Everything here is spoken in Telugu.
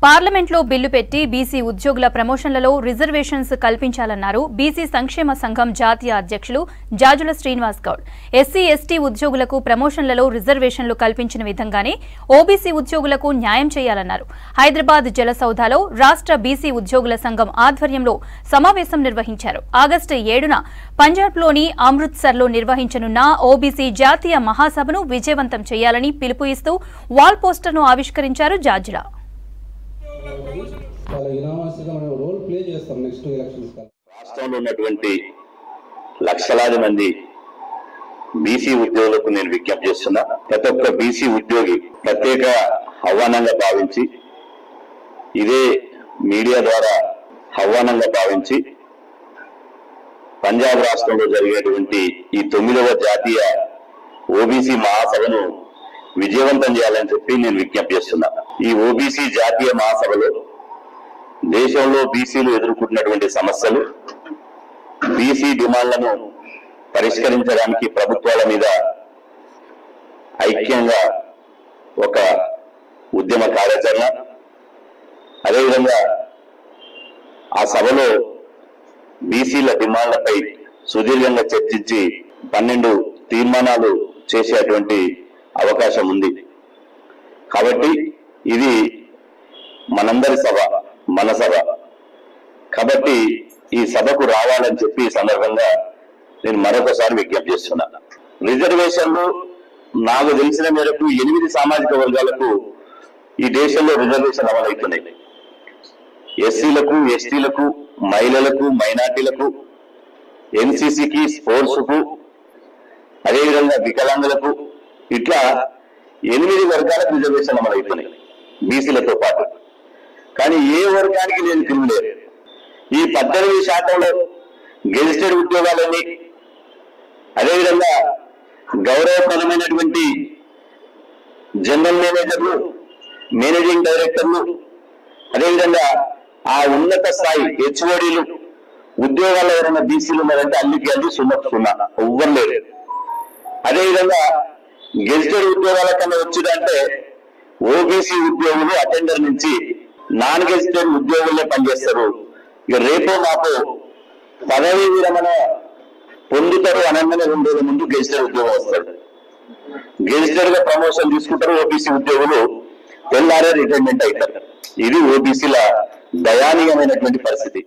పార్లమెంట్లో బిల్లు పెట్టి బీసీ ఉద్యోగుల ప్రమోషన్లలో రిజర్వేషన్స్ కల్పించాలన్నారు బీసీ సంక్షేమ సంఘం జాతీయ అధ్యక్షులు జాజుల శ్రీనివాస్ గౌడ్. ఎస్సీ ఎస్టీ ఉద్యోగులకు ప్రమోషన్లలో రిజర్వేషన్లు కల్పించిన విధంగానే ఓబీసీ ఉద్యోగులకు న్యాయం చేయాలన్నారు. హైదరాబాద్ జలసౌధలో రాష్ట్ర బీసీ ఉద్యోగుల సంఘం ఆధ్వర్యంలో సమావేశం నిర్వహించారు. ఆగస్టు 7న పంజాబ్లోని అమృత్సర్లో నిర్వహించనున్న ఓబీసీ జాతీయ మహాసభను విజయవంతం చేయాలని పిలుపు ఇస్తూ వాల్ పోస్టర్ను ఆవిష్కరించారు జాజుల. రాష్ట్రంలో ఉన్నటువంటి లక్షలాది మంది బీసీ ఉద్యోగులకు నేను విజ్ఞప్తి చేస్తున్నా. ప్రతి ఒక్క బీసీ ఉద్యోగి ప్రత్యేక ఆహ్వానంగా భావించి, ఇదే మీడియా ద్వారా ఆహ్వానంగా భావించి పంజాబ్ రాష్ట్రంలో జరిగేటువంటి ఈ 9వ జాతీయ ఓబీసీ మహాసభను విజయవంతం చేయాలని చెప్పి నేను విజ్ఞప్తి చేస్తున్నా. ఈ ఓబీసీ జాతీయ మహాసభలో దేశంలో బీసీలు ఎదుర్కొంటున్నటువంటి సమస్యలు, బీసీ డిమాండ్లను పరిష్కరించడానికి ప్రభుత్వాల మీద ఐక్యంగా ఒక ఉద్యమ కార్యాచరణ, అదేవిధంగా ఆ సభలో బీసీల డిమాండ్లపై సుదీర్ఘంగా చర్చించి 12 తీర్మానాలు చేసేటువంటి అవకాశం ఉంది. కాబట్టి ఇది మనందరి సభ, మన సభ. కాబట్టి ఈ సభకు రావాలని చెప్పి ఈ సందర్భంగా నేను మరొకసారి విజ్ఞప్తి చేస్తున్నా. రిజర్వేషన్లు నాకు తెలిసిన మేరకు 8 సామాజిక వర్గాలకు ఈ దేశంలో రిజర్వేషన్ అమలవుతున్నాయి. ఎస్సీలకు, ఎస్టీలకు, మహిళలకు, మైనార్టీలకు, ఎన్సీసీకి, స్పోర్ట్స్కు, అదేవిధంగా వికలాంగులకు, ఇట్లా 8 వర్గాలకు రిజర్వేషన్ అమలవుతున్నాయి బీసీలతో పాటు. కానీ ఏ వర్గానికి నేను తినలేదు. ఈ 18% గెజిటెడ్ ఉద్యోగాలన్నీ, అదేవిధంగా గౌరవప్రదమైనటువంటి జనరల్ మేనేజర్లు, మేనేజింగ్ డైరెక్టర్లు, అదేవిధంగా ఆ ఉన్నత స్థాయి హెచ్ఓడీలు ఉద్యోగాల్లో ఎవరైనా బీసీలు ఉన్నారంటే అల్లికి 0 ఎవ్వరు లేరు. అదేవిధంగా గెజిటెడ్ ఉద్యోగాల కన్నా వచ్చిందంటే ఓబీసీ ఉద్యోగులు అటెండర్ నుంచి నాన్ గెజిటెడ్ ఉద్యోగులే పనిచేస్తారు. ఇక రేపో మాకు పదవీ విరమణ పొందుతారు అనగానే 2 రోజుల ముందు గెజిటెడ్ ఉద్యోగం వస్తాడు. గెజిటెడ్ గా ప్రమోషన్ తీసుకుంటారు ఓబీసీ ఉద్యోగులు, తెల్లారే రిటైర్మెంట్ అవుతారు. ఇది ఓబీసీల దయానీయమైనటువంటి పరిస్థితి.